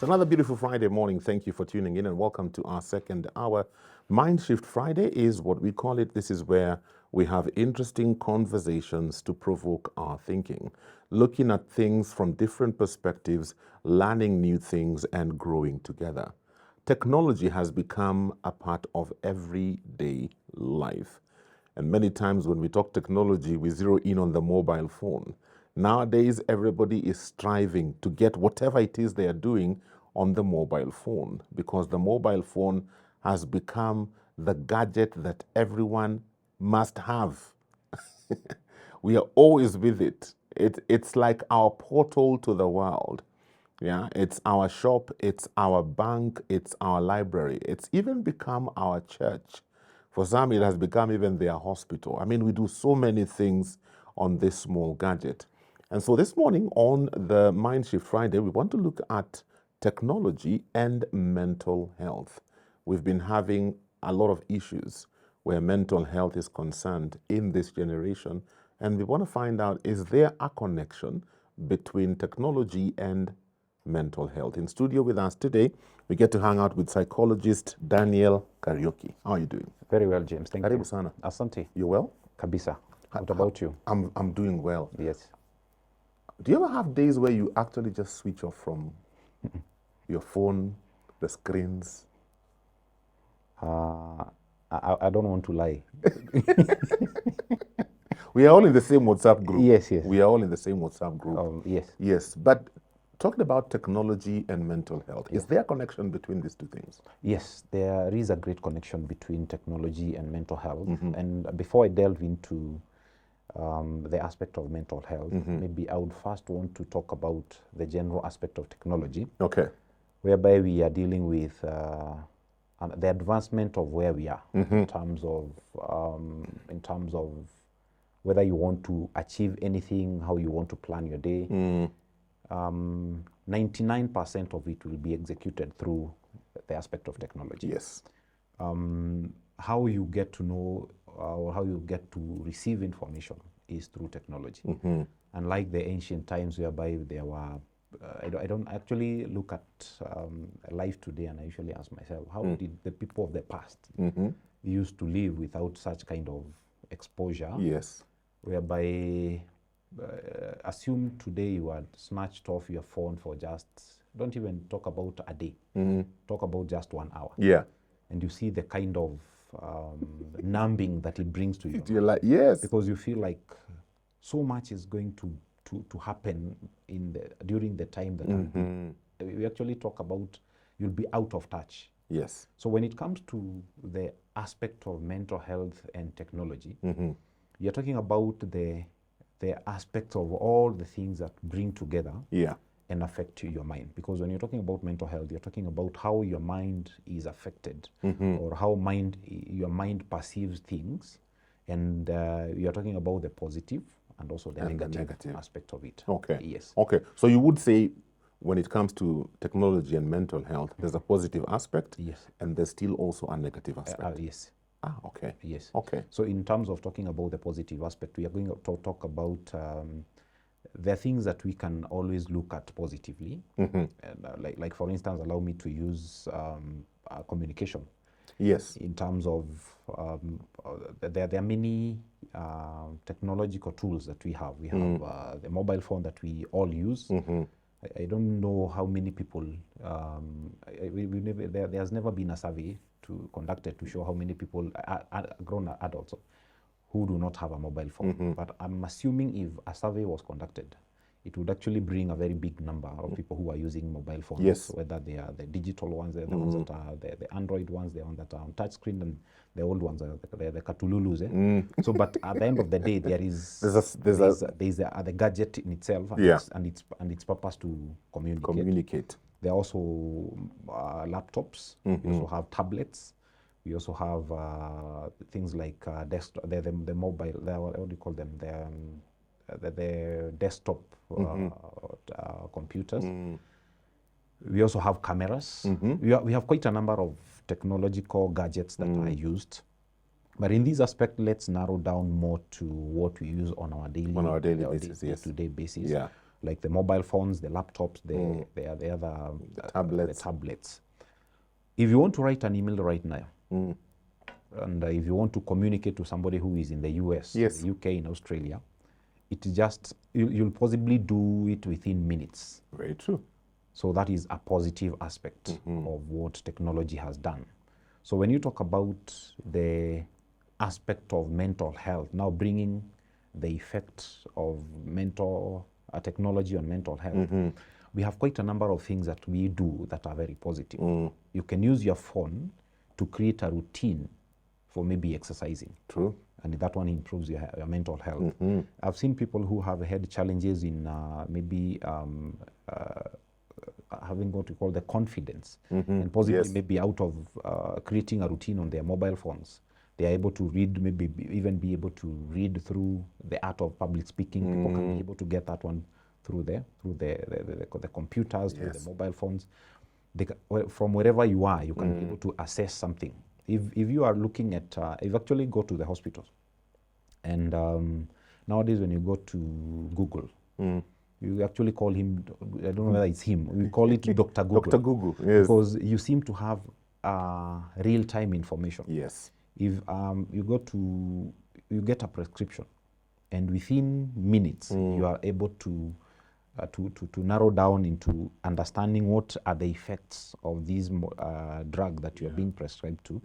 another beautiful Friday morning. Thank you for tuning in and welcome to our second hour. Mindshift Friday is what we call it. This is where we have interesting conversations to provoke our thinking, looking at things from different perspectives, learning new things and growing together. Technology has become a part of everyday life. And many times when we talk technology, we zero in on the mobile phone. Nowadays, everybody is striving to get whatever it is they are doing on the mobile phone because the mobile phone has become the gadget that everyone must have. We are always with it. It's like our portal to the world. Yeah, it's our shop, it's our bank, it's our library. It's even become our church. For some, it has become even their hospital. I mean, we do so many things on this small gadget. And so this morning on the Mindshift Friday, we want to look at technology and mental health. We've been having a lot of issues where mental health is concerned in this generation. And we want to find out, is there a connection between technology and mental health? In studio with us today, we get to hang out with psychologist Daniel Kariuki. How are you doing? Very well, James. Thank Karibu you. sana. Asante. You well? Kabisa. What about you? I'm doing well. Yes. Do you ever have days where you actually just switch off from your phone, the screens? I don't want to lie. We are all in the same WhatsApp group. Yes, yes. We are all in the same WhatsApp group. Yes. Yes, but talking about technology and mental health, is there a connection between these two things? Yes, there is a great connection between technology and mental health. And before I delve into the aspect of mental health, maybe I would first want to talk about the general aspect of technology. Okay. Whereby we are dealing with the advancement of where we are in terms of whether you want to achieve anything, how you want to plan your day. 99% of it will be executed through the aspect of technology. Yes. How you get to know or how you get to receive information is through technology. Unlike the ancient times whereby there were, I don't actually look at life today, and I usually ask myself, how did the people of the past used to live without such kind of exposure? Yes. Whereby assume today you are snatched off your phone for just, don't even talk about a day, talk about just 1 hour. Yeah. And you see the kind of numbing that it brings to you. You're like, yes. Because you feel like so much is going to happen during the time that we actually talk about, you'll be out of touch. Yes. So when it comes to the aspect of mental health and technology, you're talking about the aspects of all the things that bring together and affect your mind. Because when you're talking about mental health, you're talking about how your mind is affected or how your mind perceives things. And you're talking about the positive and also the negative aspect of it. Okay. Yes. Okay. So you would say when it comes to technology and mental health, there's a positive aspect. Yes. And there's still also a negative aspect. Yes. Ah, okay. Yes. Okay. So in terms of talking about the positive aspect, we are going to talk about the things that we can always look at positively. And, like for instance, allow me to use communication. Yes. In terms of, there are many technological tools that we have. We have the mobile phone that we all use. I don't know how many people, there's never been a survey conducted to show how many people, grown adults, who do not have a mobile phone. But I'm assuming if a survey was conducted, it would actually bring a very big number of people who are using mobile phones. Yes. Whether they are the digital ones, they're the ones that are the Android ones, the ones that are on touchscreen, and the old ones are the Katululus. So, but at the end of the day, there's the gadget in itself, and its purpose to communicate. There are also laptops. We also have tablets. We also have things like desktop, the mobile. What do you call them? The desktop computers. We also have cameras. We have quite a number of technological gadgets that are used. But in this aspect, let's narrow down more to what we use on our daily basis, yes. day-to-day basis. Yeah. like the mobile phones, the laptops, the tablets. If you want to write an email right now, and if you want to communicate to somebody who is in the US, the UK, in Australia, it is just, you'll possibly do it within minutes. Very true. So that is a positive aspect of what technology has done. So when you talk about the aspect of mental health, now bringing the effect of technology on mental health, we have quite a number of things that we do that are very positive. You can use your phone to create a routine for maybe exercising. True. And that one improves your mental health. I've seen people who have had challenges in maybe having what we call the confidence, and possibly maybe out of creating a routine on their mobile phones, they are able to read, maybe even be able to read through the art of public speaking. People can be able to get that one through the computers, through the mobile phones. From wherever you are, you can be able to assess something. If you are looking at, if you actually go to the hospitals, and nowadays when you go to Google, you actually call him, I don't know whether it's him, we call it Dr. Google. Dr. Google, yes. Because you seem to have real-time information. Yes. If you get a prescription, and within minutes, you are able to narrow down into understanding what are the effects of these drug that you are being prescribed to.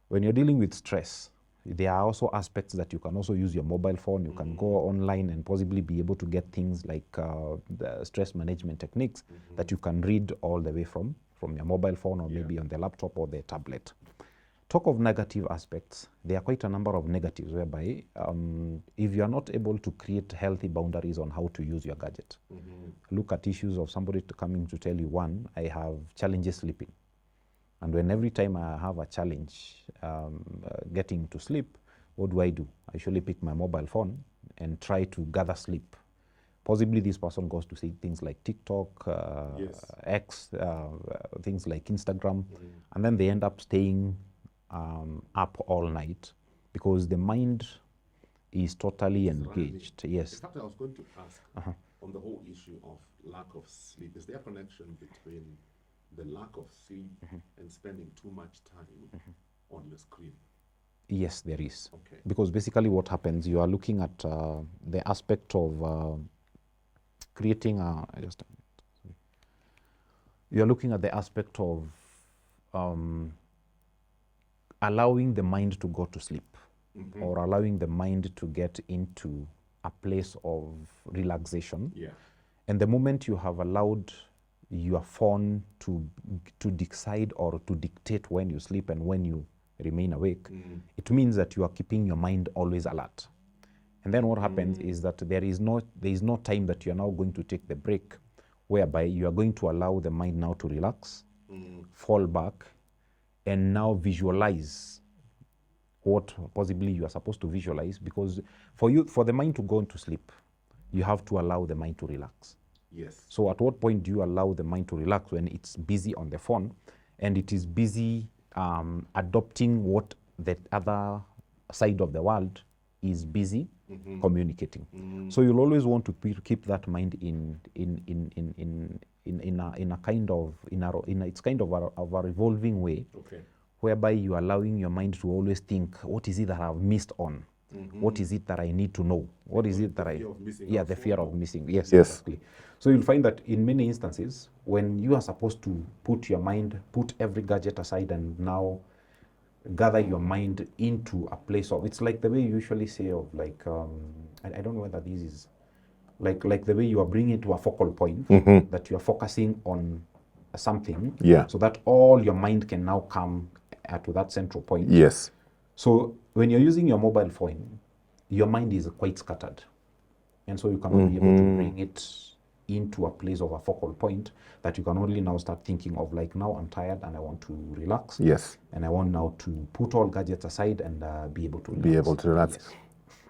When you're dealing with stress, there are also aspects that you can also use your mobile phone. You can go online and possibly be able to get things like the stress management techniques that you can read all the way from your mobile phone, or maybe on the laptop or the tablet. Talk of negative aspects, there are quite a number of negatives whereby if you are not able to create healthy boundaries on how to use your gadget, look at issues of somebody coming to tell you, one, I have challenges sleeping. And when every time I have a challenge getting to sleep, what do? I usually pick my mobile phone and try to gather sleep. Possibly this person goes to see things like TikTok, X, things like Instagram, and then they end up staying up all night because the mind is totally engaged. Yes. In fact, I was going to ask on the whole issue of lack of sleep. Is there a connection between the lack of sleep and spending too much time on your screen? Yes, there is. Okay. Because basically what happens, you are looking at the aspect of creating a, you are looking at the aspect of allowing the mind to go to sleep, or allowing the mind to get into a place of relaxation. And the moment you have allowed your phone to decide or to dictate when you sleep and when you remain awake, it means that you are keeping your mind always alert. And then what happens is that there is no time that you are now going to take the break, whereby you are going to allow the mind now to relax, fall back, and now visualize what possibly you are supposed to visualize. Because for the mind to go into sleep, you have to allow the mind to relax. Yes. So at what point do you allow the mind to relax? When it's busy on the phone and it is busy adopting what the other side of the world is busy communicating. So you'll always want to keep that mind in a kind of it's kind of a revolving way, whereby you are allowing your mind to always think, what is it that I've missed on? What is it that I need to know? What is it that the fear of missing. Yes, exactly. So you'll find that in many instances, when you are supposed to put every gadget aside and now gather your mind into a place of, it's like the way you usually say of like, I don't know whether this is, like the way you are bringing it to a focal point, that you are focusing on something, so that all your mind can now come to that central point. Yes. So when you're using your mobile phone, your mind is quite scattered. And so you cannot be able to bring it into a place of a focal point that you can only now start thinking of, like, now I'm tired and I want to relax. Yes. And I want now to put all gadgets aside and be able to relax. Yes.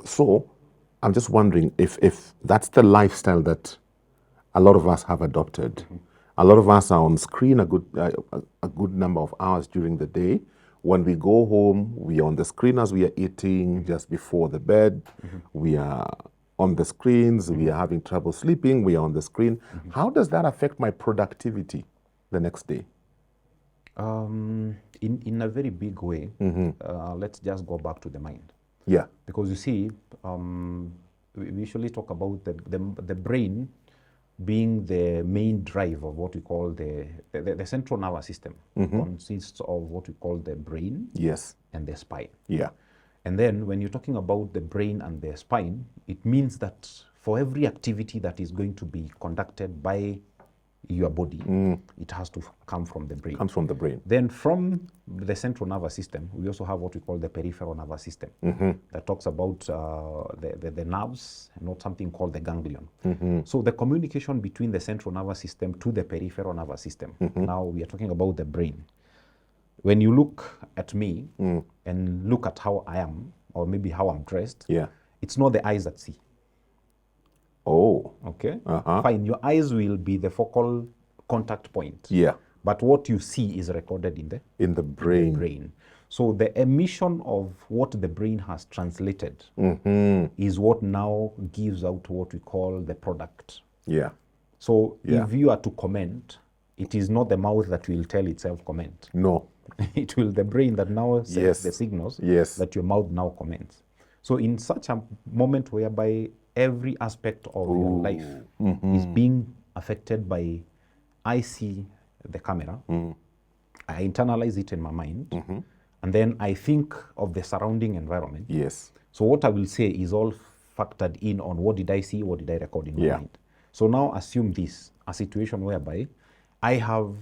So I'm just wondering if that's the lifestyle that a lot of us have adopted. A lot of us are on screen a good number of hours during the day. When we go home, we are on the screen as we are eating, just before the bed. We are on the screens, we are having trouble sleeping, we are on the screen. How does that affect my productivity the next day? In a very big way, let's just go back to the mind. Yeah. Because you see, we usually talk about the brain being the main drive of what we call the central nervous system. Consists of what we call the brain Yes. and the spine. Yeah. And then when you're talking about the brain and the spine, it means that for every activity that is going to be conducted by your body, it has to come from the brain. Comes from the brain. Then from the central nervous system, we also have what we call the peripheral nervous system that talks about the nerves, and not something called the ganglion. So the communication between the central nervous system to the peripheral nervous system, now we are talking about the brain. When you look at me and look at how I am, or maybe how I'm dressed, it's not the eyes that see. Oh. Okay. Fine. Your eyes will be the focal contact point. Yeah. But what you see is recorded in the brain. So the emission of what the brain has translated is what now gives out what we call the product. Yeah. So if you are to comment, it is not the mouth that will tell itself comment. No. It will the brain that now sends the signals that your mouth now comments. So in such a moment whereby every aspect of your life is being affected by, I see the camera, I internalize it in my mind, and then I think of the surrounding environment. Yes. So what I will say is all factored in on what did I see, what did I record in my mind. So now assume this, a situation whereby I have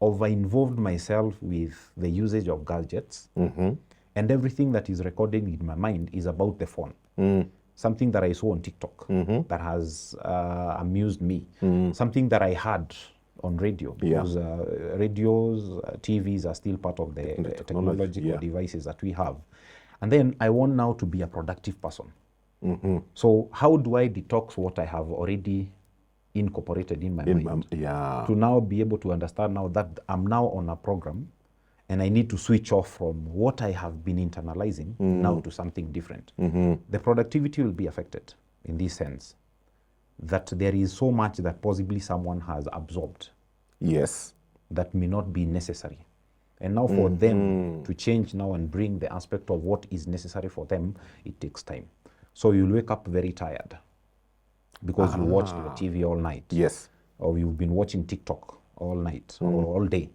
over-involved myself with the usage of gadgets, and everything that is recorded in my mind is about the phone. Something that I saw on TikTok that has amused me. Something that I heard on radio, because radios, TVs are still part of the technological devices that we have. And then I want now to be a productive person. So how do I detox what I have already incorporated in my mind to now be able to understand now that I'm now on a program and I need to switch off from what I have been internalizing now to something different. The productivity will be affected in this sense, that there is so much that possibly someone has absorbed. Yes. That may not be necessary. And now for them to change now and bring the aspect of what is necessary for them, it takes time. So you'll wake up very tired because you watched the TV all night. Yes. Or you've been watching TikTok all night or all day.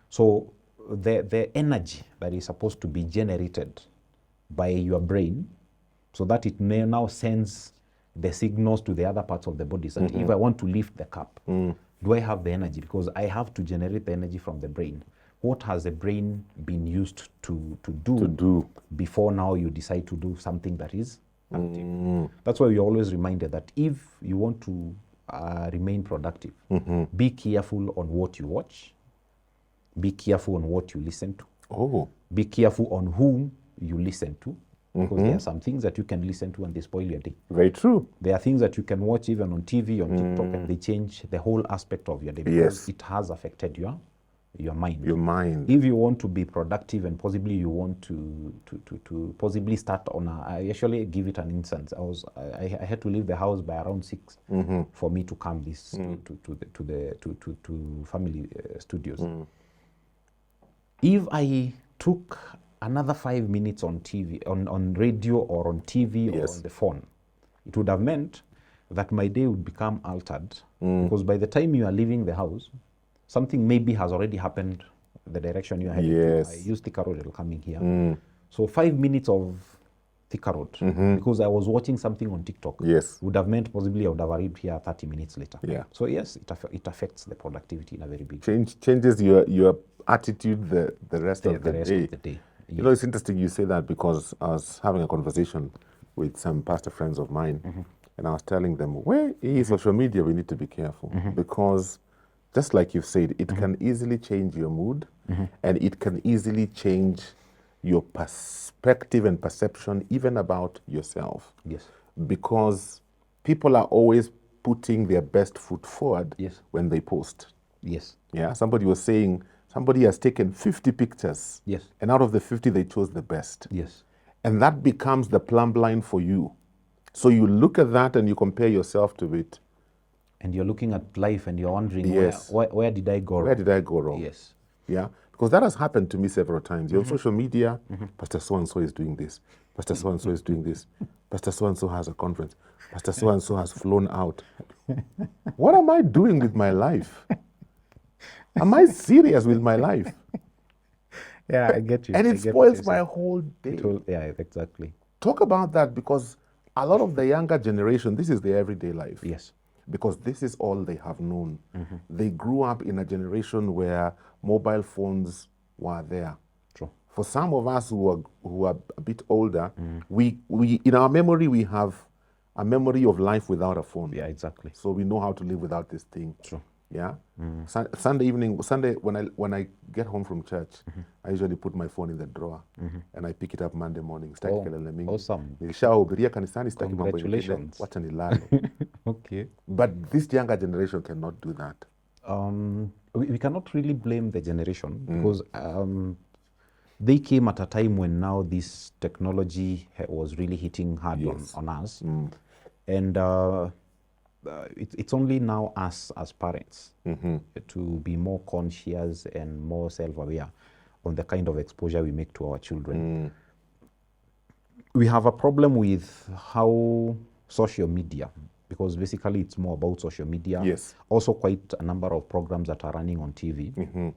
So the energy that is supposed to be generated by your brain, so that it may now sends the signals to the other parts of the body. So if I want to lift the cup, do I have the energy? Because I have to generate the energy from the brain. What has the brain been used to do before now you decide to do something that is active? That's why we're always reminded that if you want to remain productive, be careful on what you watch, be careful on what you listen to, be careful on whom you listen to, because there are some things that you can listen to and they spoil your day. Very true. There are things that you can watch even on TV, on TikTok, and they change the whole aspect of your day because it has affected your mind. Your mind. If you want to be productive and possibly you want to possibly start on I actually give it an instance. I had to leave the house by around 6 for me to come this to family studios. If I took another 5 minutes on TV, on radio or on TV or on the phone, it would have meant that my day would become altered because by the time you are leaving the house, something maybe has already happened the direction you are heading to. I use Thika Road coming here. So 5 minutes of Thika Road, because I was watching something on TikTok, would have meant possibly I would have arrived here 30 minutes later. So yes, it affects the productivity in a very big way. Changes your attitude the rest of the day. You know, it's interesting you say that because I was having a conversation with some pastor friends of mine, and I was telling them, where is social media? We need to be careful because just like you've said, it can easily change your mood and it can easily change your perspective and perception even about yourself. Yes. Because people are always putting their best foot forward when they post. Yes. Yeah. Somebody was saying somebody has taken 50 pictures. Yes. And out of the 50, they chose the best. Yes. And that becomes the plumb line for you. So you look at that and you compare yourself to it. And you're looking at life and you're wondering, Yes. where did I go wrong? Where did I go wrong? Yes. Yeah, because that has happened to me several times. You're on social media, Pastor so-and-so is doing this. Pastor so-and-so is doing this. Pastor so-and-so has a conference. Pastor so-and-so has flown out. What am I doing with my life? Am I serious with my life? Yeah, I get you. And I it get what spoils you're my saying. whole day. Yeah, exactly. Talk about that, because a lot of the younger generation, this is their everyday life. Yes. Because this is all they have known. They grew up in a generation where mobile phones were there. True. For some of us who are a bit older, we in our memory we have a memory of life without a phone. Yeah, exactly. So we know how to live without this thing. True. Yeah. Sunday when I get home from church, I usually put my phone in the drawer and I pick it up Monday morning. Awesome. Nishahubiria kanisani, sitaki mambo ingine, Congratulations. wacha nilale. Okay. But this younger generation cannot do that. We cannot really blame the generation because they came at a time when now this technology was really hitting hard on us. And it's only now us as parents to be more conscious and more self-aware on the kind of exposure we make to our children. We have a problem with how social media, because basically it's more about social media. Yes. Also quite a number of programs that are running on TV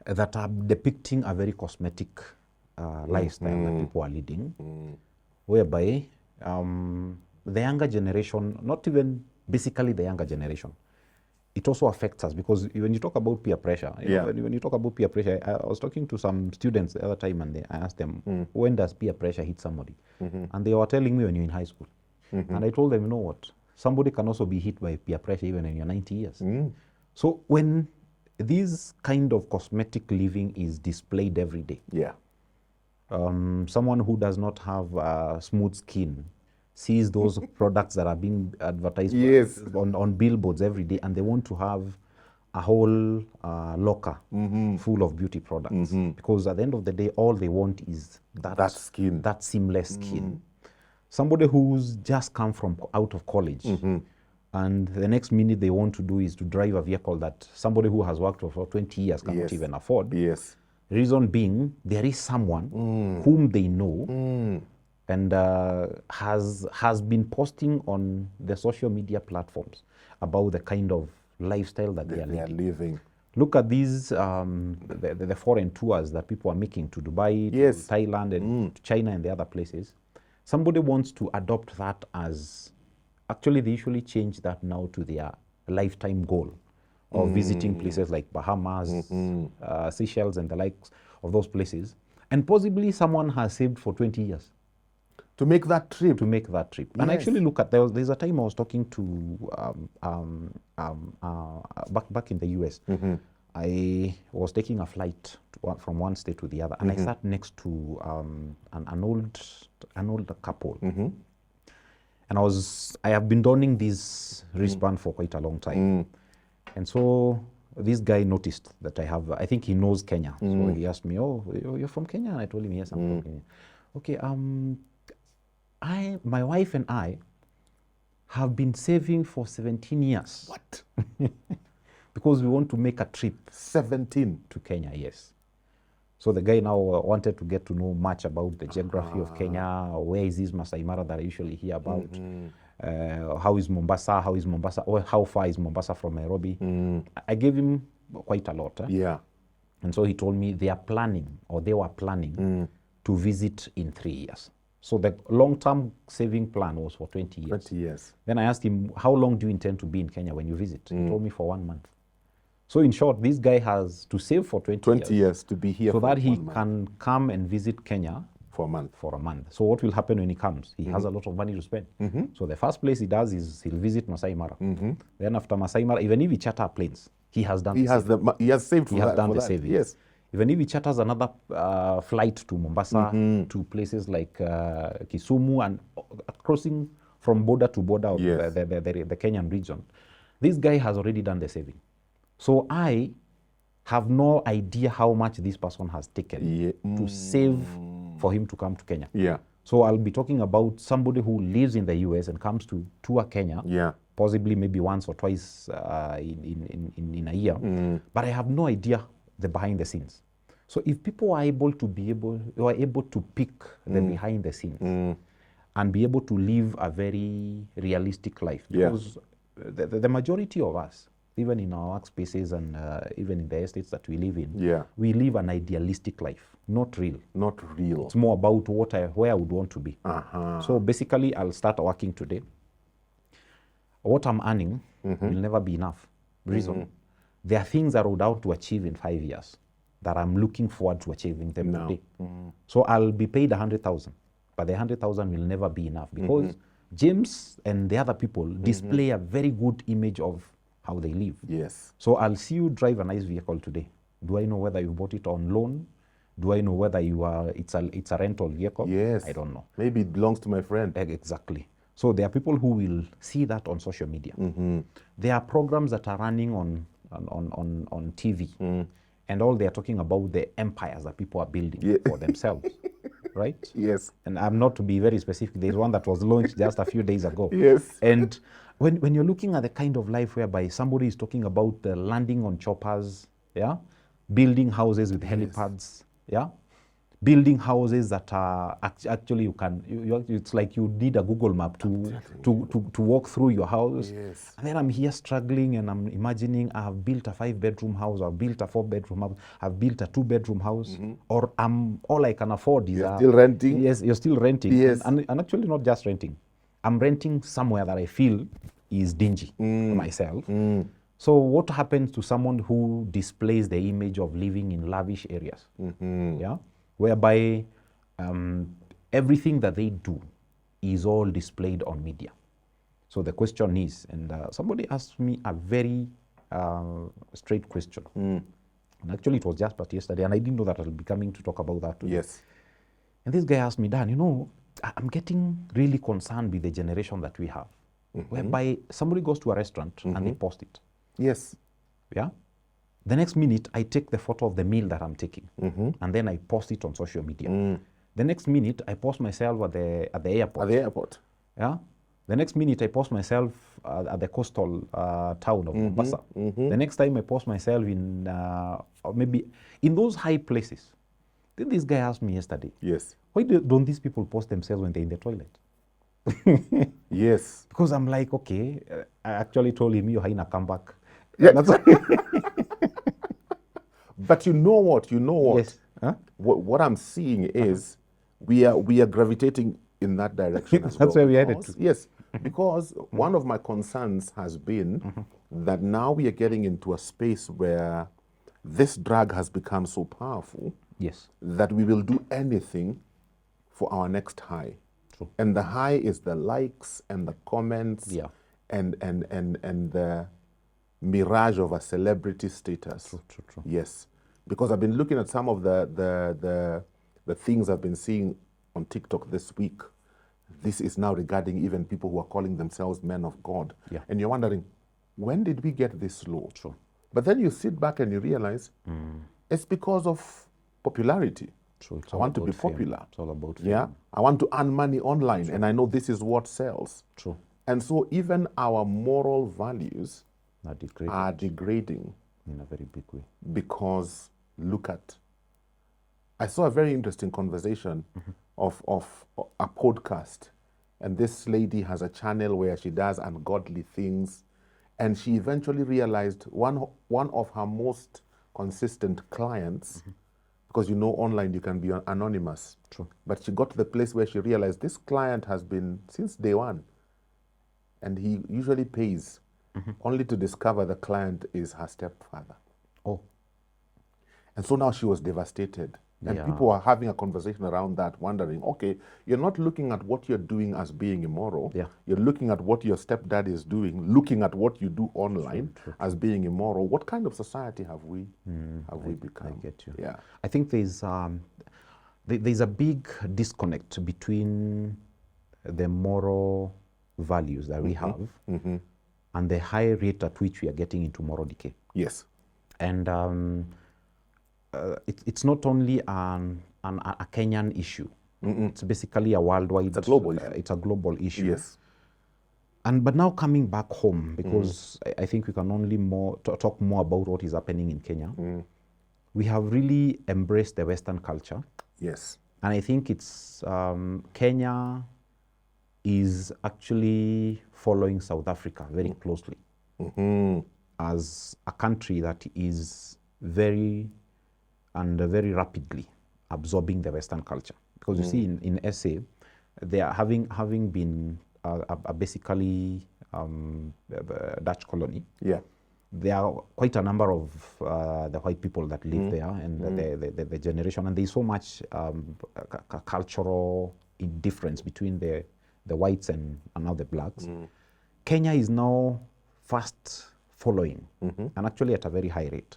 that are depicting a very cosmetic lifestyle that people are leading, whereby the younger generation, not even basically the younger generation, it also affects us, because when you talk about peer pressure, you know, when you talk about peer pressure, I was talking to some students the other time and I asked them, when does peer pressure hit somebody? And they were telling me when you're in high school. And I told them, you know what, somebody can also be hit by peer pressure even when you're 90 years. So when this kind of cosmetic living is displayed every day, someone who does not have smooth skin sees those products that are being advertised on billboards every day, and they want to have a whole locker full of beauty products, because at the end of the day, all they want is that skin, that seamless skin. Somebody who's just come from out of college, and the next minute they want to do is to drive a vehicle that somebody who has worked for 20 years cannot even afford. Reason being, there is someone whom they know and has been posting on the social media platforms about the kind of lifestyle that they are living. Look at these the foreign tours that people are making to Dubai, to Thailand, and to China and the other places. Somebody wants to adopt that as, actually they usually change that now to their lifetime goal of visiting places like Bahamas, Seychelles and the likes of those places. And possibly someone has saved for 20 years. To make that trip. And actually look at, there's a time I was talking to, back in the US, I was taking a flight from one state to the other, and I sat next to an old couple. And I have been donning this wristband for quite a long time. And so this guy noticed that I think he knows Kenya. So he asked me, oh, you're from Kenya? And I told him, yes, I'm from Kenya. Okay, my wife and I have been saving for 17 years. What? Because we want to make a trip. 17? To Kenya, yes. So the guy now wanted to get to know much about the geography of Kenya. Where is this Masai Mara that I usually hear about? How is Mombasa? Or how far is Mombasa from Nairobi? I gave him quite a lot. And so he told me they were planning to visit in 3 years. So the long-term saving plan was for 20 years. 20 years. Then I asked him, how long do you intend to be in Kenya when you visit? He told me for 1 month. So in short, this guy has to save for 20 years to be here so for that he 1 month. can come and visit Kenya for a month. So what will happen when he comes? He has a lot of money to spend. So the first place he does is he'll visit Masai Mara. Then after Masai Mara, even if he charter planes, he has done he has saved for that. Done the savings. Yes. Even if he charters another flight to Mombasa, to places like Kisumu, and crossing from border to border of the Kenyan region, this guy has already done the saving. So I have no idea how much this person has taken to save for him to come to Kenya. So I'll be talking about somebody who lives in the US and comes to tour Kenya, Yeah. possibly maybe once or twice in a year, but I have no idea the behind the scenes. So if people are able to pick the behind the scenes and be able to live a very realistic life, because the majority of us, even in our workspaces and even in the estates that we live in, we live an idealistic life, not real. Not real. It's more about where I would want to be. So basically, I'll start working today. What I'm earning will never be enough. Reason, there are things I would want to achieve in 5 years that I'm looking forward to achieving them today. So I'll be paid 100,000, but the 100,000 will never be enough because James and the other people display a very good image of how they live. Yes. So I'll see you drive a nice vehicle today. Do I know whether you bought it on loan? Do I know whether it's a rental vehicle? Yes. I don't know. Maybe it belongs to my friend. Exactly. So there are people who will see that on social media. There are programs that are running on TV, and all they are talking about the empires that people are building for themselves, right? Yes. And I'm not to be very specific. There's one that was launched just a few days ago. Yes. And when you're looking at the kind of life whereby somebody is talking about landing on choppers, building houses with helipads, building houses that are actually it's like you need a Google map to walk through your house. Yes. And then I'm here struggling and I'm imagining I have built a 5-bedroom house, I've built a 4-bedroom house, I've built a 2-bedroom house, or all I can afford is still renting. Yes, you're still renting. Yes. And actually not just renting. I'm renting somewhere that I feel is dingy for myself. So what happens to someone who displays the image of living in lavish areas? Whereby everything that they do is all displayed on media. So the question is, and somebody asked me a very straight question. And actually it was just but yesterday, and I didn't know that I'll be coming to talk about that today. Yes. And this guy asked me, Dan, I'm getting really concerned with the generation that we have, whereby somebody goes to a restaurant and they post it. Yes. The next minute, I take the photo of the meal that I'm taking, and then I post it on social media. The next minute, I post myself at the airport. At the airport. The next minute, I post myself at the coastal town of Mombasa. The next time, I post myself in maybe in those high places. Then this guy asked me yesterday, yes, why don't these people post themselves when they're in the toilet? Yes. Because I'm like, okay, I actually told him, you're haina come back. Yeah. But you know what? Yes. Huh? What I'm seeing is we are gravitating in that direction as well. That's where we headed to. Yes, because one of my concerns has been that now we are getting into a space where this drug has become so powerful that we will do anything for our next high. True. And the high is the likes and the comments and the mirage of a celebrity status. True. Yes, because I've been looking at some of the things I've been seeing on TikTok this week. This is now regarding even people who are calling themselves men of God. And you're wondering, when did we get this low? True. But then you sit back and you realize it's because of popularity. True. I want to be popular. It's all about fame. Yeah, I want to earn money online, and I know this is what sells. True. And so even our moral values are degrading in a very big way. Because look at, I saw a very interesting conversation of a podcast, and this lady has a channel where she does ungodly things, and she eventually realized one of her most consistent clients, because you know online you can be anonymous. True. But she got to the place where she realized this client has been since day one, and he usually pays, only to discover the client is her stepfather. Oh. And so now she was devastated. And people are having a conversation around that, wondering, okay, you're not looking at what you're doing as being immoral. You're looking at what your stepdad is doing, looking at what you do online as being immoral. What kind of society have we become? I get you. Yeah. I think there's a big disconnect between the moral values that we have and the high rate at which we are getting into moral decay. Yes. And it's not only a Kenyan issue. It's basically a worldwide. It's a global issue. It's a global issue. Yes. But now coming back home, because I think we can only talk more about what is happening in Kenya. We have really embraced the Western culture. Yes. And I think it's Kenya is actually following South Africa very closely as a country that is very rapidly absorbing the Western culture. Because you see in SA, they are having been basically Dutch colony. Yeah. There are quite a number of the white people that live there, and the generation, and there's so much cultural difference between the whites and now the blacks. Kenya is now fast following, and actually at a very high rate.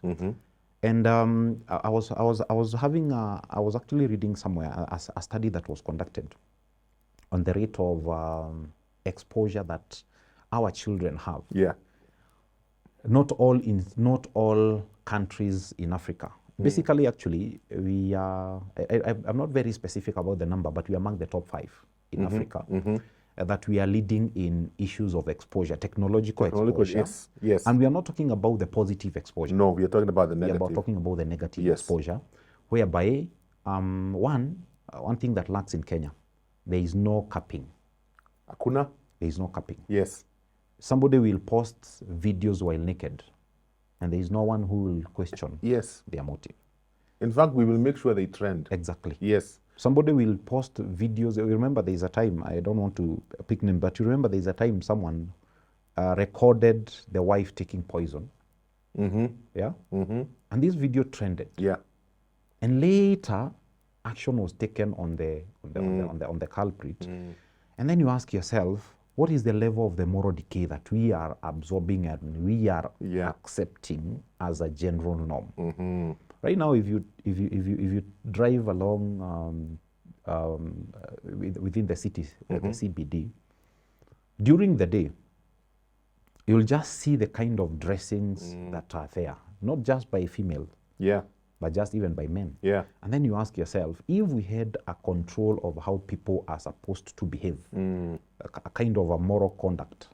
And I was actually reading somewhere a study that was conducted on the rate of exposure that our children have. Yeah. Not all countries in Africa. Basically, actually, we are. I'm not very specific about the number, but we are among the top 5 in Africa. That we are leading in issues of exposure, technological exposure. Yes, yes. And we are not talking about the positive exposure. No, we are talking about the negative. We are talking about the negative exposure, whereby one thing that lacks in Kenya, there is no capping. Hakuna? There is no capping. Yes. Somebody will post videos while naked, and there is no one who will question their motive. In fact, we will make sure they trend. Exactly. Yes. Somebody will post videos. Remember, there is a time, I don't want to pick name, but you remember there is a time someone recorded the wife taking poison. Yeah? And this video trended. Yeah. And later, action was taken on the culprit. And then you ask yourself, what is the level of the moral decay that we are absorbing and we are accepting as a general norm? Right now, if you drive along within the city, the CBD, during the day, you'll just see the kind of dressings that are there, not just by females, but just even by men. Yeah. And then you ask yourself, if we had a control of how people are supposed to behave, a kind of a moral conduct,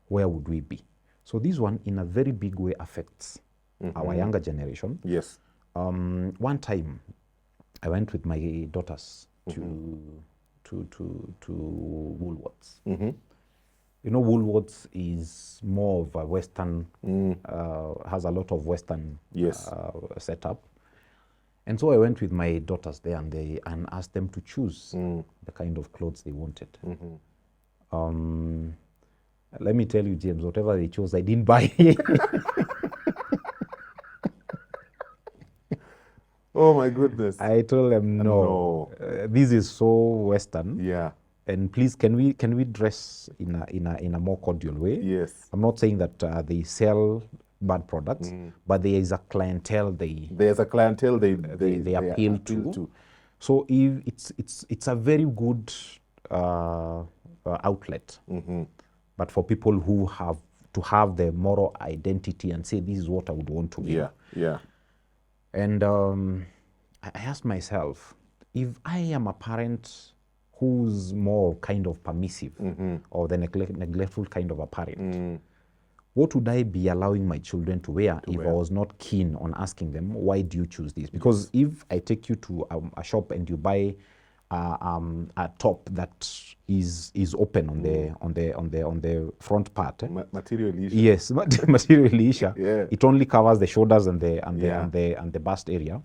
where would we be? So this one, in a very big way, affects our younger generation. Yes. One time, I went with my daughters to Woolworths. You know, Woolworths is more of a Western, has a lot of Western setup. And so I went with my daughters there and asked them to choose the kind of clothes they wanted. Let me tell you, James, whatever they chose, I didn't buy. Oh my goodness. I told them, no. This is so Western. Yeah. And please, can we dress in a more cordial way? Yes. I'm not saying that they sell bad products, but there is a clientele they appeal to. So if it's a very good outlet, but for people who have to have the moral identity and say, this is what I would want to be. Yeah. And I asked myself, if I am a parent who's more kind of permissive or the neglectful kind of a parent, what would I be allowing my children to wear if I was not keen on asking them, why do you choose this? Because if I take you to a shop and you buy a top that is open on the front part, material issue. Yes, material issue. Yeah. It only covers the shoulders and the bust area.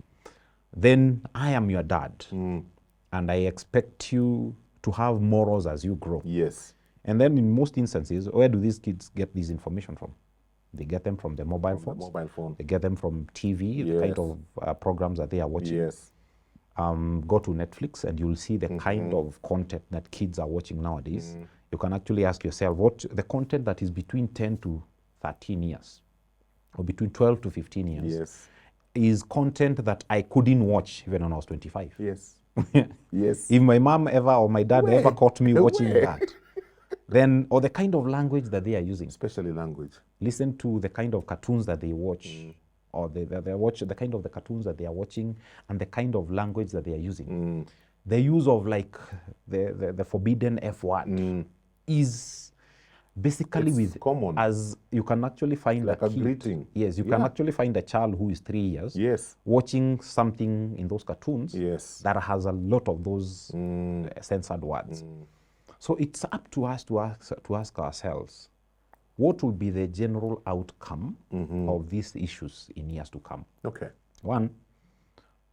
Then I am your dad, and I expect you to have morals as you grow. Yes. And then in most instances, where do these kids get this information from? They get them from the mobile phone. They get them from TV, the kind of programs that they are watching. Yes. Go to Netflix and you'll see the kind of content that kids are watching nowadays. You can actually ask yourself, what the content that is between 10 to 13 years or between 12 to 15 years is content that I couldn't watch even when I was 25. Yes. Yes. If my mom ever or my dad ever caught me watching that, then, or the kind of language that they are using. Especially language. Listen to the kind of cartoons that they watch, or they watch the kind of the cartoons that they are watching and the kind of language that they are using. the use of like the forbidden F word is basically It's with common. as you can actually find Like a kid, greeting. yes, you can Yeah. actually find a child who is 3 years Yes. watching something in those cartoons Yes. that has a lot of those censored words. So it's up to us to ask ourselves, what will be the general outcome of these issues in years to come? Okay. One,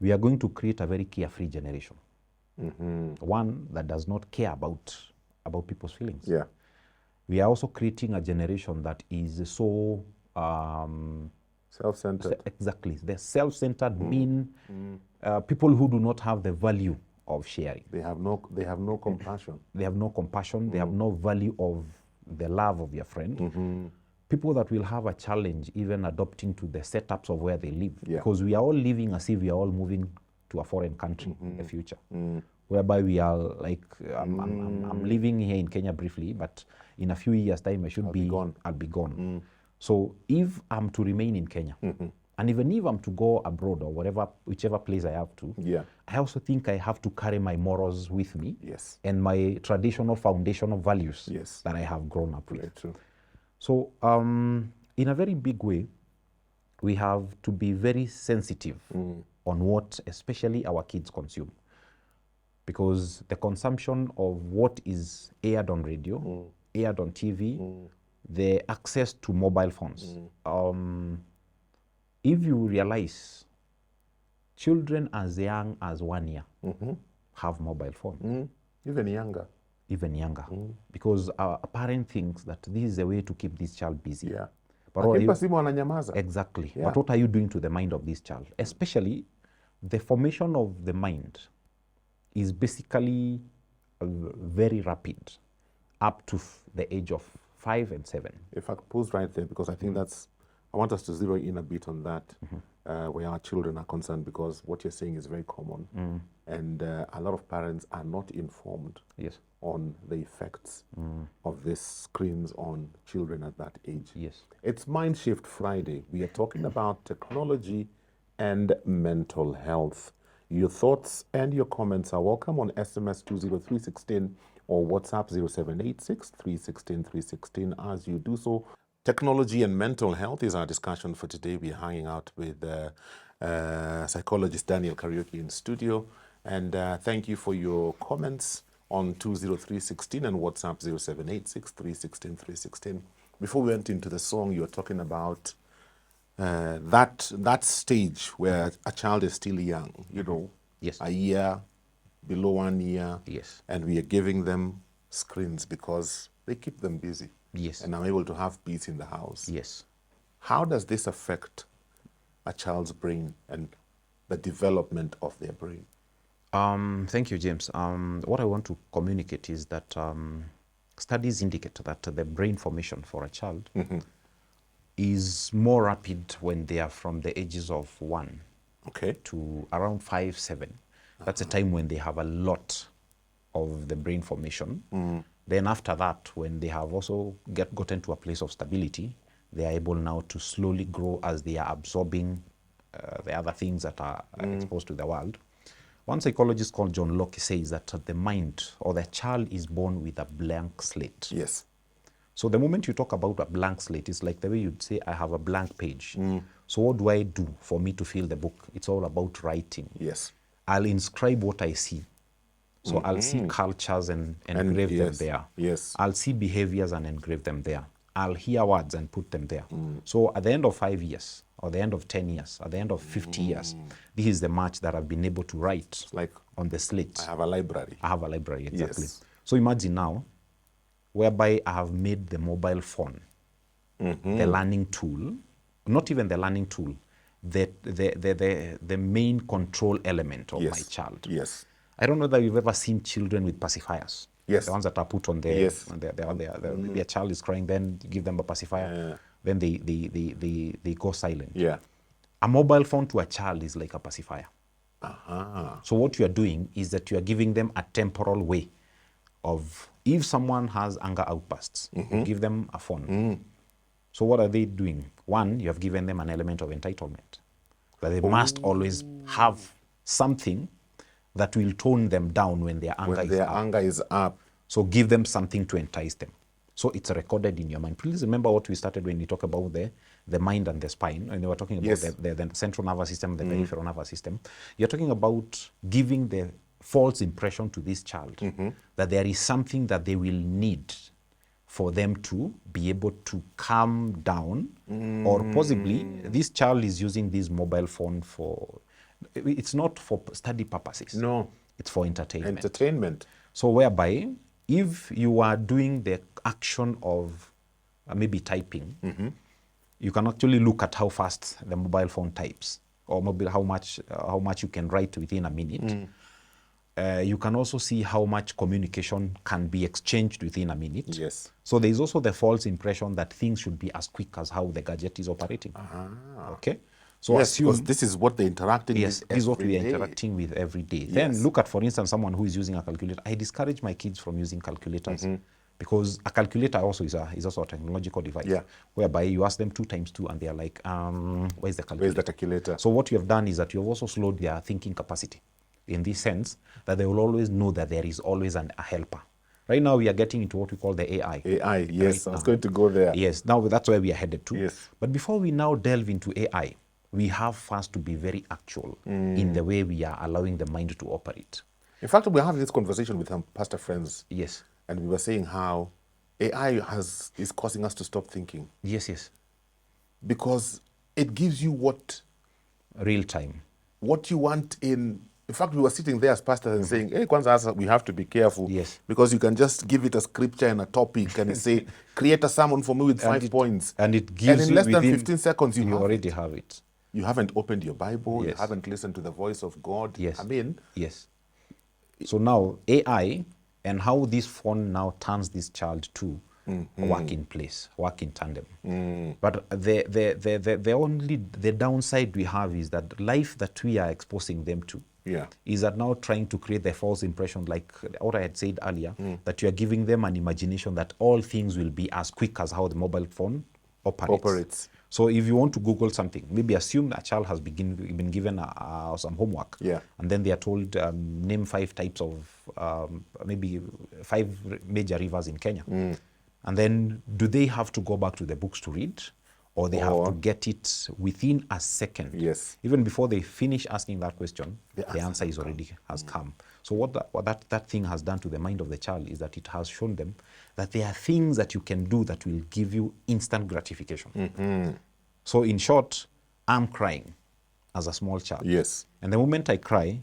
we are going to create a very carefree generation. One that does not care about people's feelings. Yeah. We are also creating a generation that is so Self-centered. exactly, they're self-centered, mean people who do not have the value of sharing. They have no compassion. They have no compassion. They have no value of the love of their friend. People that will have a challenge even adopting to the setups of where they live, because we are all living as if we are all moving to a foreign country in the future, whereby we are like, I'm living here in Kenya briefly, but in a few years' time I'll be gone. So if I'm to remain in Kenya, and even if I'm to go abroad or whichever place I have to, I also think I have to carry my morals with me, and my traditional foundational values that I have grown up with. Very true. So in a very big way, we have to be very sensitive on what especially our kids consume, because the consumption of what is aired on radio, aired on TV, the access to mobile phones. If you realize children as young as 1 year have mobile phones. Even younger. Even younger. Because a parent thinks that this is a way to keep this child busy. Yeah. But exactly. Yeah. But what are you doing to the mind of this child? Especially the formation of the mind is basically very rapid up to the age of 5 and 7. If I could pause right there, because I think I want us to zero in a bit on that, where our children are concerned, because what you're saying is very common. And a lot of parents are not informed on the effects of these screens on children at that age. It's Mindshift Friday. We are talking about technology and mental health. Your thoughts and your comments are welcome on SMS 20316 or WhatsApp 0786 316 316. As you do so, technology and mental health is our discussion for today. We're hanging out with psychologist Daniel Karaoke in studio. And thank you for your comments on 20316 and WhatsApp 0786 316 316. Before we went into the song, you were talking about that stage where a child is still young, a year, below 1 year, and we are giving them screens because they keep them busy. And I'm able to have peace in the house. How does this affect a child's brain and the development of their brain? Thank you, James. What I want to communicate is that studies indicate that the brain formation for a child is more rapid when they are from the ages of 1 to around 5, 7. That's a time when they have a lot of the brain formation. Then after that, when they have also gotten to a place of stability, they are able now to slowly grow as they are absorbing the other things that are exposed to the world. One psychologist called John Locke says that the mind or the child is born with a blank slate. So the moment you talk about a blank slate, it's like the way you'd say, I have a blank page. So what do I do for me to fill the book? It's all about writing. I'll inscribe what I see. So I'll see cultures and engrave them there. I'll see behaviors and engrave them there. I'll hear words and put them there. So at the end of 5 years, or the end of 10 years, at the end of 50 years, this is the much that I've been able to write on the slate. I have a library. I have a library, exactly. So imagine now, whereby I have made the mobile phone the learning tool, not even the learning tool, the main control element of my child. I don't know that you've ever seen children with pacifiers. The ones that are put on their child is crying, then you give them a pacifier, then they go silent. A mobile phone to a child is like a pacifier. So what you are doing is that you are giving them a temporal way of, if someone has anger outbursts, you give them a phone. So what are they doing? One, you have given them an element of entitlement, that they must always have something that will tone them down when their anger is up. So give them something to entice them. So it's recorded in your mind. Please remember what we started when we talk about the mind and the spine. And we were talking about the central nervous system, the peripheral nervous system. You're talking about giving the false impression to this child that there is something that they will need for them to be able to calm down, or possibly this child is using this mobile phone for, it's not for study purposes. No. It's for entertainment. Entertainment. So whereby, if you are doing the action of maybe typing, you can actually look at how fast the mobile phone types, or maybe how much you can write within a minute. You can also see how much communication can be exchanged within a minute. Yes. So there is also the false impression that things should be as quick as how the gadget is operating. Okay. So yes, because this is what they're interacting yes, with. This is what we are interacting with every day. Yes. Then look at, for instance, someone who is using a calculator. I discourage my kids from using calculators because a calculator also is also a technological device. Yeah. Whereby you ask them 2 times 2 and they are like, where's the calculator? Where's the calculator? So what you have done is that you have also slowed their thinking capacity, in this sense that they will always know that there is always a helper. Right now we are getting into what we call the AI. AI, yes, right I was going to go there. Yes, now that's where we are headed to. Yes. But before we now delve into AI, we have first to be very actual in the way we are allowing the mind to operate. In fact, we're having this conversation with some pastor friends. Yes. And we were saying how AI is causing us to stop thinking. Yes, yes. Because it gives you what? Real time. What you want in fact, we were sitting there as pastors and saying, hey, Kwanzaa, we have to be careful. Yes. Because you can just give it a scripture and a topic and say, create a sermon for me with 5 points. And it gives and in less than 15 seconds, you already have it. You haven't opened your Bible. Yes. You haven't listened to the voice of God. Yes. I mean. Yes. So now AI and how this phone now turns this child to work in place, work in tandem. But the downside we have is that life that we are exposing them to is that now trying to create the false impression, like what I had said earlier, that you are giving them an imagination that all things will be as quick as how the mobile phone operates. So if you want to Google something, maybe assume a child has been given some homework, and then they are told, name 5 types of, maybe 5 major rivers in Kenya. And then do they have to go back to the books to read? Or they have to get it within a second? Yes. Even before they finish asking that question, the answer is already has come. So what that thing has done to the mind of the child is that it has shown them that there are things that you can do that will give you instant gratification. So in short, I'm crying as a small child. Yes. And the moment I cry,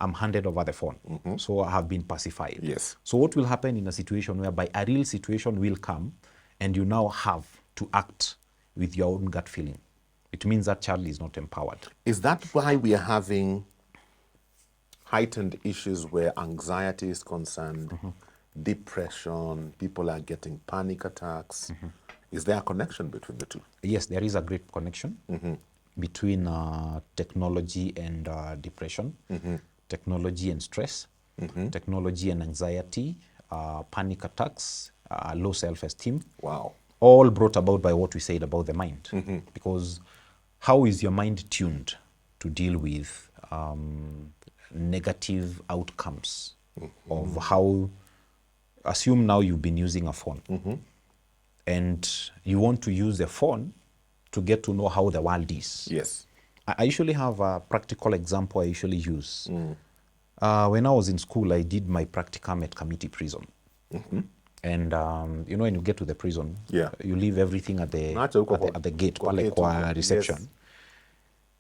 I'm handed over the phone. So I have been pacified. Yes. So what will happen in a situation whereby a real situation will come and you now have to act with your own gut feeling? It means that child is not empowered. Is that why we are having heightened issues where anxiety is concerned, depression, people are getting panic attacks? Is there a connection between the two? Yes, there is a great connection between technology and depression, technology and stress, technology and anxiety, panic attacks, low self-esteem. Wow. All brought about by what we said about the mind. Because how is your mind tuned to deal with negative outcomes of how, assume now you've been using a phone and you want to use the phone to get to know how the world is. Yes. I usually have a practical example I usually use. When I was in school, I did my practicum at Committee Prison. And you know, when you get to the prison, you leave everything at the gate, kwa reception. Yes.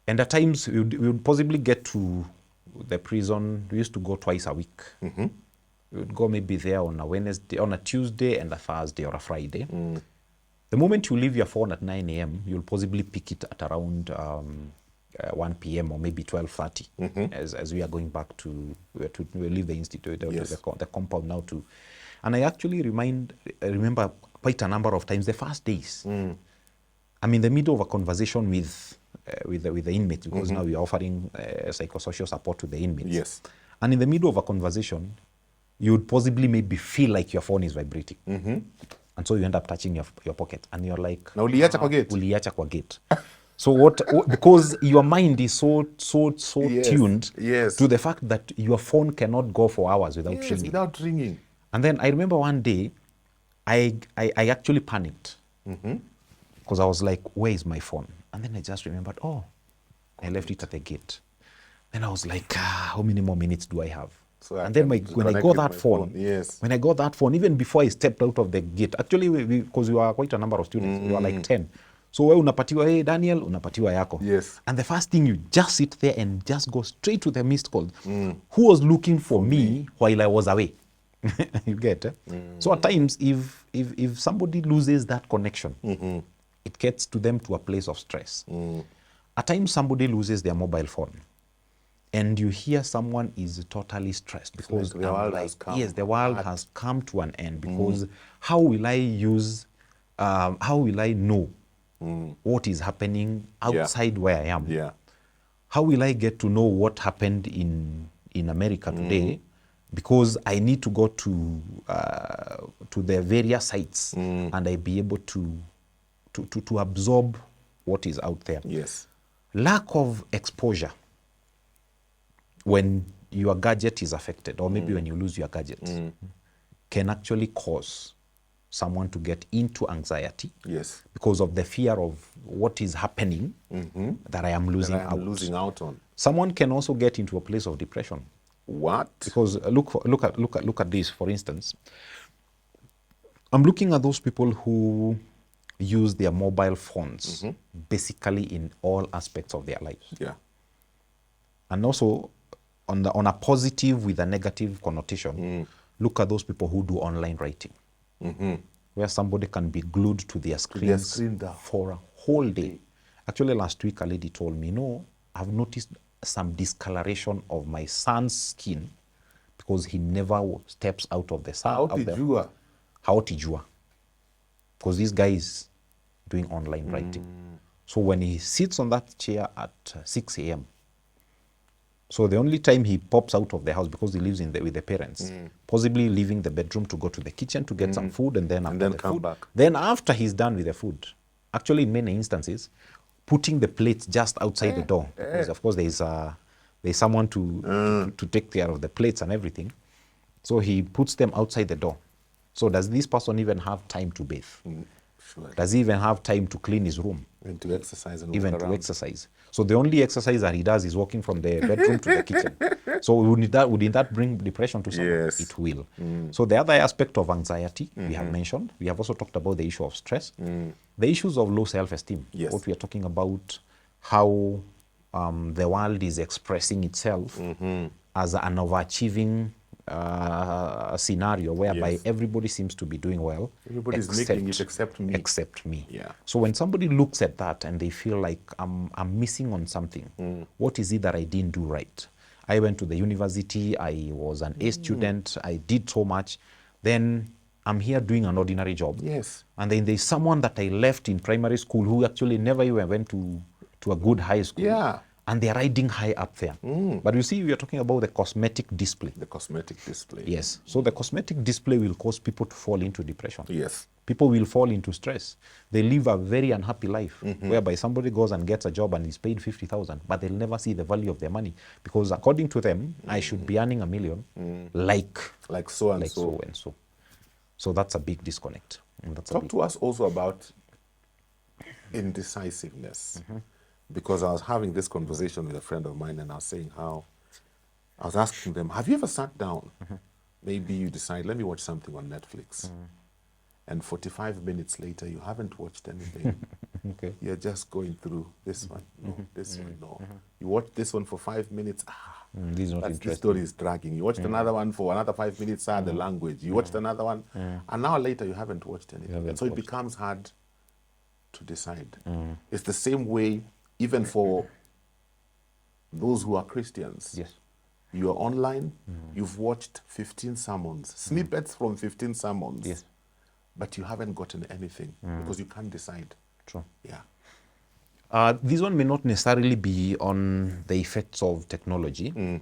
And at times, we would possibly get to the prison. We used to go twice a week. We would go maybe there on a Wednesday, on a Tuesday and a Thursday or a Friday. The moment you leave your phone at 9 a.m., you'll possibly pick it at around 1 p.m. or maybe 12:30 as we are going back to leave the institute, the compound now to. And I actually remember quite a number of times the first days. I'm in the middle of a conversation with the inmates, because now we are offering psychosocial support to the inmates. Yes. And in the middle of a conversation, you would possibly maybe feel like your phone is vibrating. And so you end up touching your pocket and you're like, na uliacha kwa gate. Uliacha kwa gate. So because your mind is so Yes, tuned yes. to the fact that your phone cannot go for hours without Yes, ringing. without ringing. And then I remember one day, I actually panicked because I was like, where is my phone? And then I just remembered, oh, I left it at the gate. Then I was like, how many more minutes do I have? So I And then can when I connect got with that my phone, yes. when I got that phone, even before I stepped out of the gate, actually, because we were quite a number of students, we were like 10. So we unapatiwa, hey, Daniel, unapatiwa yako. Yes. And the first thing, you just sit there and just go straight to the missed call. Who was looking for me while I was away? You get it? So at times, if somebody loses that connection, it gets to them to a place of stress. At times, somebody loses their mobile phone, and you hear someone is totally stressed because like the world has come yes, the world has come to an end, because how will I know what is happening outside where I am? Yeah. How will I get to know what happened in America today? Because I need to go to the various sites and I be able to absorb what is out there. Yes. Lack of exposure when your gadget is affected, or maybe when you lose your gadget, can actually cause someone to get into anxiety. Yes. Because of the fear of what is happening that I am losing out. On. Someone can also get into a place of depression. What? Because look at this, for instance. I'm looking at those people who use their mobile phones basically in all aspects of their lives. Yeah. And also, on a positive with a negative connotation, look at those people who do online writing, where somebody can be glued to their screens for a whole day. Actually, last week a lady told me, no, I've noticed some discoloration of my son's skin because he never steps out of the sun. How did you? Because this guy is doing online writing. So when he sits on that chair at 6 a.m., so the only time he pops out of the house, because he lives with the parents, possibly leaving the bedroom to go to the kitchen to get some food, and then after come back. Then after he's done with the food, actually in many instances, putting the plates just outside the door, because of course there's someone to take care of the plates and everything. So he puts them outside the door. So does this person even have time to bathe? Sure. Does he even have time to clean his room? And to exercise and even walk to around. exercise. So the only exercise that he does is walking from the bedroom to the kitchen. So would that bring depression to someone? Yes. It will. So the other aspect of anxiety we have mentioned, we have also talked about the issue of stress, the issues of low self-esteem. Yes. What we are talking about, how the world is expressing itself as an overachieving scenario whereby everybody seems to be doing well. Everybody's making it except me. Except me. Yeah. So when somebody looks at that and they feel like I'm missing on something, what is it that I didn't do right? I went to the university, I was an A student, I did so much, then I'm here doing an ordinary job. Yes. And then there's someone that I left in primary school who actually never even went to a good high school. Yeah. And they're riding high up there. But you see, we are talking about the cosmetic display. The cosmetic display. Yes. So the cosmetic display will cause people to fall into depression. Yes. People will fall into stress. They live a very unhappy life, whereby somebody goes and gets a job and is paid 50,000, but they'll never see the value of their money, because according to them, I should be earning $1 million, like so and so. and so. So that's a big disconnect. And that's Talk to us also about indecisiveness, because I was having this conversation with a friend of mine, and I was saying how I was asking them, have you ever sat down? Maybe you decide, let me watch something on Netflix. And 45 minutes later, you haven't watched anything. Okay. You're just going through this one, no, this one, no. You watch this one for 5 minutes, this is not this interesting. story is dragging. You watched another one for another 5 minutes, the language. You watched another one, an hour later, you haven't watched anything. And so it becomes hard to decide. It's the same way, even for those who are Christians. Yes. You are online, you've watched 15 sermons, snippets from 15 sermons. Yes. But you haven't gotten anything because you can't decide. True. Yeah. This one may not necessarily be on the effects of technology,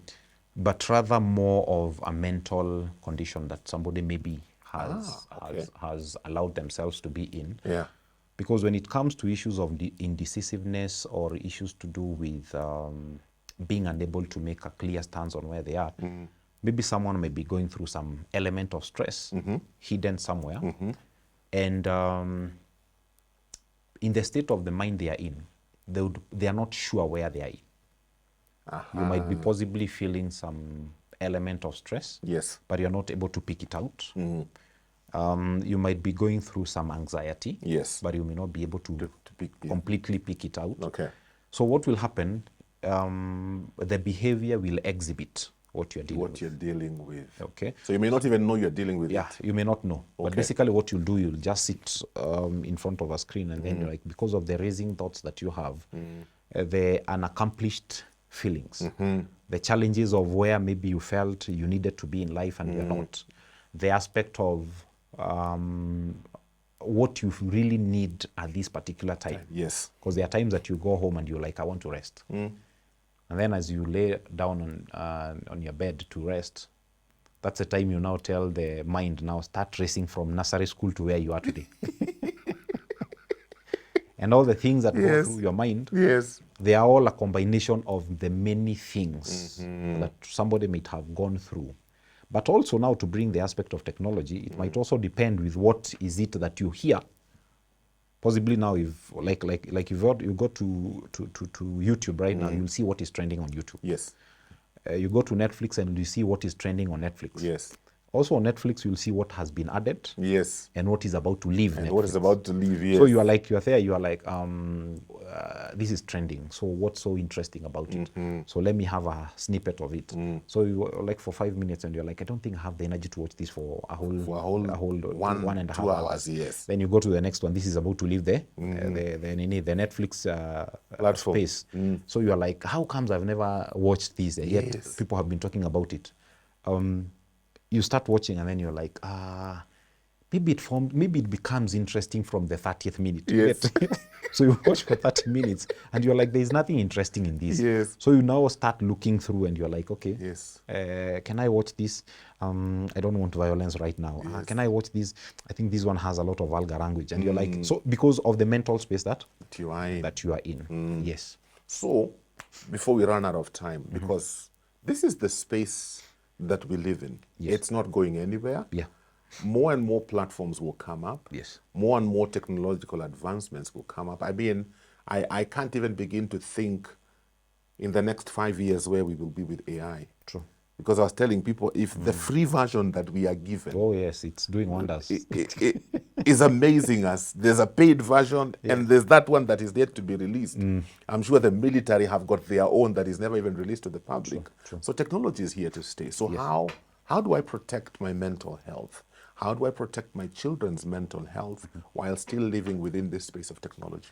but rather more of a mental condition that somebody maybe has allowed themselves to be in. Yeah. Because when it comes to issues of indecisiveness or issues to do with being unable to make a clear stance on where they are, maybe someone may be going through some element of stress hidden somewhere. And in the state of the mind they are in, they are not sure where they are in. You might be possibly feeling some element of stress, Yes. but you're not able to pick it out. You might be going through some anxiety, Yes. but you may not be able to completely pick it out. Okay. So what will happen, the behavior will exhibit what you're dealing with. Okay. So you may not even know you're dealing with Yeah, it. you may not know. But basically what you'll do, you'll just sit in front of a screen and then you're like, because of the racing thoughts that you have, the unaccomplished feelings, the challenges of where maybe you felt you needed to be in life and you're not, the aspect of what you really need at this particular time. Yes. Because there are times that you go home and you're like, I want to rest. And then as you lay down on your bed to rest, that's the time you now tell the mind, now start racing from nursery school to where you are today. And all the things that go through your mind, they are all a combination of the many things that somebody might have gone through. But also now, to bring the aspect of technology, it might also depend with what is it that you hear. Possibly now, if like you go to YouTube right now, you'll see what is trending on YouTube. Yes. You go to Netflix and you see what is trending on Netflix. Yes. Also on Netflix, you'll see what has been added. Yes. And what is about to leave. And Netflix. what is about to leave, yes. So you are like, this is trending. So what's so interesting about it? So let me have a snippet of it. So you are like for 5 minutes and you're like, I don't think I have the energy to watch this for a whole 1.5 hours. Yes. Then you go to the next one. This is about to leave the Netflix platform space. So you are like, how comes I've never watched this? Yet people have been talking about it. You start watching and then you're like, maybe it becomes interesting from the 30th minute. Yes. So you watch for 30 minutes and you're like, there's nothing interesting in this. Yes. So you now start looking through and you're like, okay, yes. Can I watch this? I don't want violence right now. Yes. Can I watch this? I think this one has a lot of vulgar language. And you're like, so because of the mental space that you are in. Yes. So before we run out of time, because this is the space that we live in. Yes. It's not going anywhere. Yeah. More and more platforms will come up. Yes. More and more technological advancements will come up. I mean, I can't even begin to think in the next 5 years where we will be with AI. True. Because I was telling people, if the free version that we are given... Oh, yes, it's doing wonders. It is amazing us. There's a paid version and there's that one that is yet to be released. I'm sure the military have got their own that is never even released to the public. True. So technology is here to stay. So how do I protect my mental health? How do I protect my children's mental health while still living within this space of technology?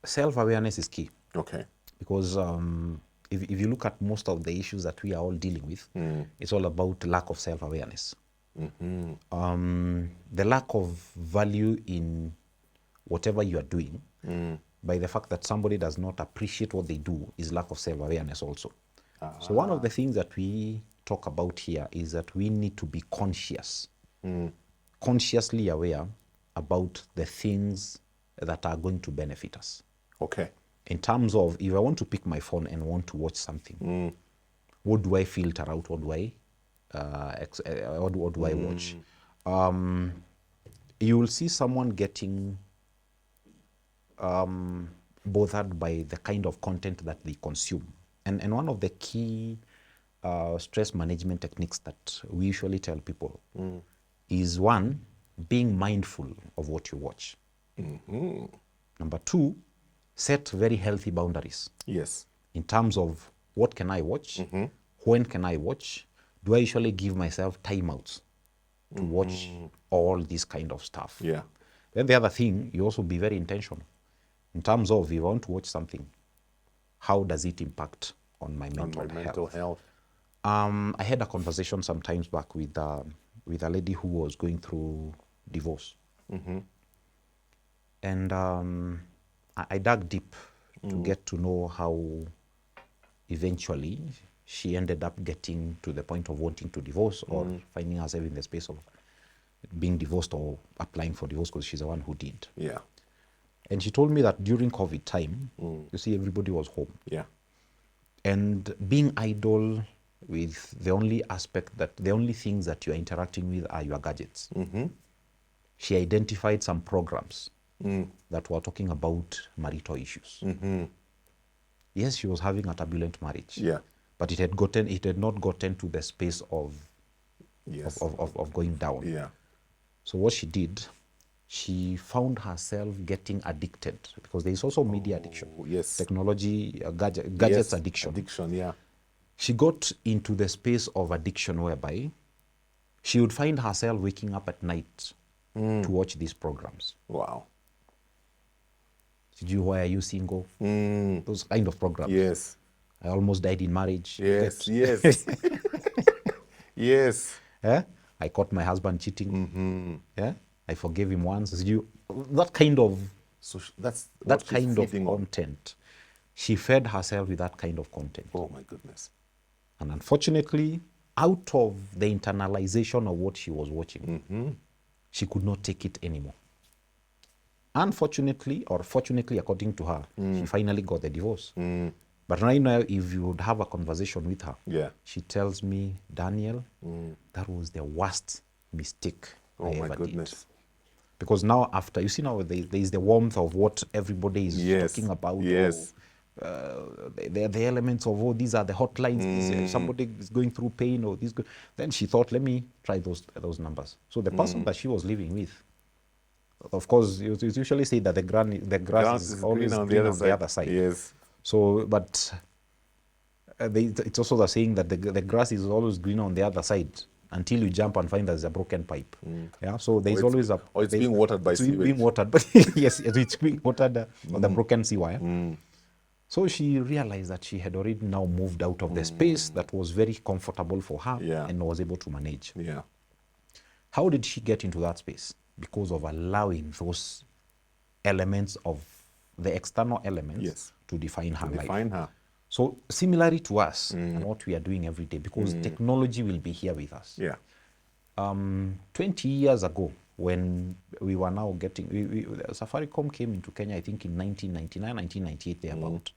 Self-awareness is key. Okay. Because if you look at most of the issues that we are all dealing with, it's all about lack of self-awareness. The lack of value in whatever you are doing, by the fact that somebody does not appreciate what they do, is lack of self-awareness also. So one of the things that we talk about here is that we need to be conscious, consciously aware about the things that are going to benefit us. Okay. In terms of, if I want to pick my phone and want to watch something, what do I filter out? What do I watch? You will see someone getting bothered by the kind of content that they consume. And one of the key stress management techniques that we usually tell people is, one, being mindful of what you watch. Number two, set very healthy boundaries. Yes. In terms of what can I watch, when can I watch, do I usually give myself timeouts to watch all this kind of stuff? Yeah. Then the other thing, you also be very intentional. In terms of, if you want to watch something, how does it impact on my mental health? I had a conversation sometimes back with a lady who was going through divorce. And I dug deep to get to know how eventually she ended up getting to the point of wanting to divorce or finding herself in the space of being divorced or applying for divorce, because she's the one who did. Yeah. And she told me that during COVID time, you see, everybody was home. Yeah. And being idle with the only things that you're interacting with are your gadgets. She identified some programs that were talking about marital issues. Yes, she was having a turbulent marriage. Yeah. But it had not gotten to the space of going down. Yeah. So what she did, she found herself getting addicted, because there is also media addiction. Yes. Technology, gadgets addiction. Addiction, yeah. She got into the space of addiction whereby she would find herself waking up at night to watch these programs. Wow. Did you, why are you single? Those kind of programs. Yes. I almost died in marriage. Yes, yes. Yes. Yeah? I caught my husband cheating. Yeah? I forgave him once. That kind of So that's that kind of on. content. She fed herself with that kind of content. Oh my goodness. And unfortunately, out of the internalization of what she was watching, she could not take it anymore. Unfortunately, or fortunately, according to her, she finally got the divorce. But right now, if you would have a conversation with her, Yeah. she tells me, Daniel, that was the worst mistake I ever did. Because now after, you see now there is the warmth of what everybody is talking about. Yes. The elements of, oh, these are the hotlines. Somebody is going through pain or this. Then she thought, let me try those numbers. So the person that she was living with, of course, you usually say that the grass is always green on the other side. Yes. So, but it's also the saying that the grass is always green on the other side until you jump and find there's a broken pipe. Yeah. So there's always a. Or it's being watered by sewage. It's being watered, but yes, it's being watered on the broken seawire. So she realized that she had already now moved out of the space that was very comfortable for her and was able to manage. Yeah. How did she get into that space? Because of allowing those elements of the external elements to define her life. Define her. So similarly to us and what we are doing every day, because technology will be here with us. Yeah. 20 years ago, when we were now getting, Safaricom came into Kenya, I think in 1999, 1998, thereabout,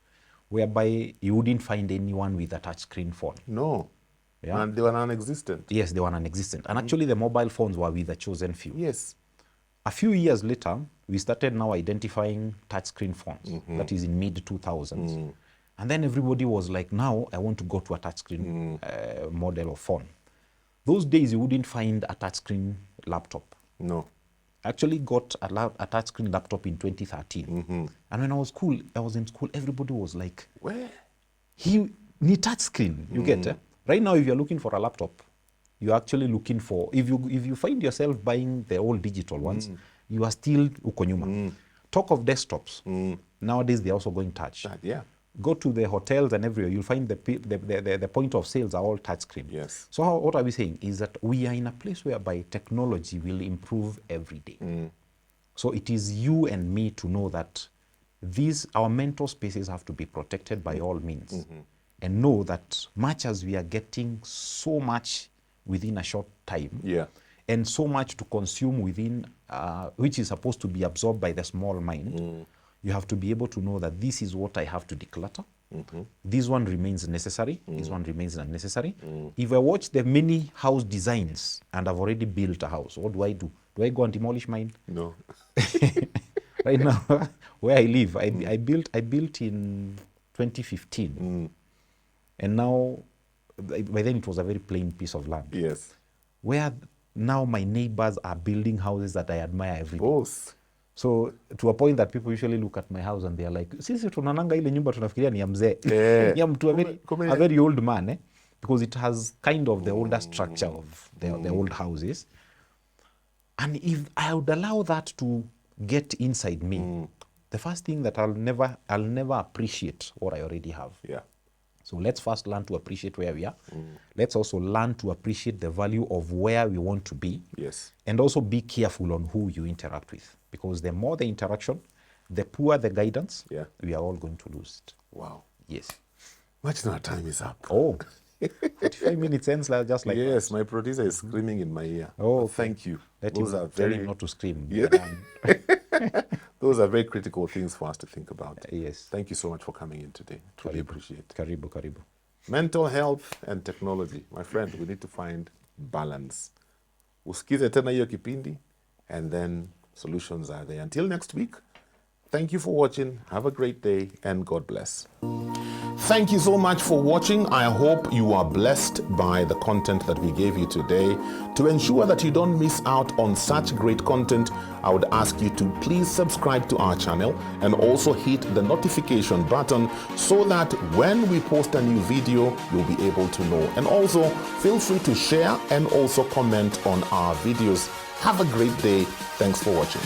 whereby you wouldn't find anyone with a touchscreen phone. No. Yeah. And they were non-existent. Yes, they were non-existent. And actually the mobile phones were with a chosen few. Yes. A few years later, we started now identifying touchscreen phones. That is in mid-2000s. And then everybody was like, now I want to go to a touchscreen model of phone. Those days, you wouldn't find a touchscreen laptop. No. I actually got a touchscreen laptop in 2013. And when I was in school, everybody was like, where? He need touchscreen. You get it? Right now, if you're looking for a laptop, you're actually looking for, if you find yourself buying the old digital ones, you are still uko nyuma. Talk of desktops. Nowadays, they're also going touch. Yeah. Go to the hotels and everywhere, you'll find the point of sales are all touchscreen. Yes. So what are we saying is that we are in a place whereby technology will improve every day. So it is you and me to know that our mental spaces have to be protected by all means. And know that much as we are getting so much within a short time, and so much to consume within, which is supposed to be absorbed by the small mind, you have to be able to know that this is what I have to declutter. This one remains necessary. This one remains unnecessary. If I watch the many house designs and I've already built a house, what do? Do I go and demolish mine? No. Right now, where I live, I built in 2015. And now, by then it was a very plain piece of land. Yes. Where now my neighbors are building houses that I admire every day. Both. So to a point that people usually look at my house and they're like, sisi tunananga ile nyumba tunafikiria ni ya mzee. Ya mtu a very old man, because it has kind of the older structure of the old houses. And if I would allow that to get inside me, the first thing that I'll never appreciate what I already have. Yeah. So let's first learn to appreciate where we are. Let's also learn to appreciate the value of where we want to be. Yes. And also be careful on who you interact with. Because the more the interaction, the poor the guidance, we are all going to lose it. Wow. Yes. Much now time is up. Oh. 45 minutes ends just like Yes, that. my producer is screaming in my ear. Oh, But okay. thank you. Let Those him are tell very him not to scream. Yeah. Those are very critical things for us to think about. Yes. Thank you so much for coming in today. Truly appreciate it. Karibu. Mental health and technology. My friend, we need to find balance. Usikize tena hiyo kipindi, and then solutions are there. Until next week, thank you for watching. Have a great day, and God bless. Thank you so much for watching. I hope you are blessed by the content that we gave you today. To ensure that you don't miss out on such great content, I would ask you to please subscribe to our channel and also hit the notification button so that when we post a new video, you'll be able to know. And also, feel free to share and also comment on our videos. Have a great day. Thanks for watching.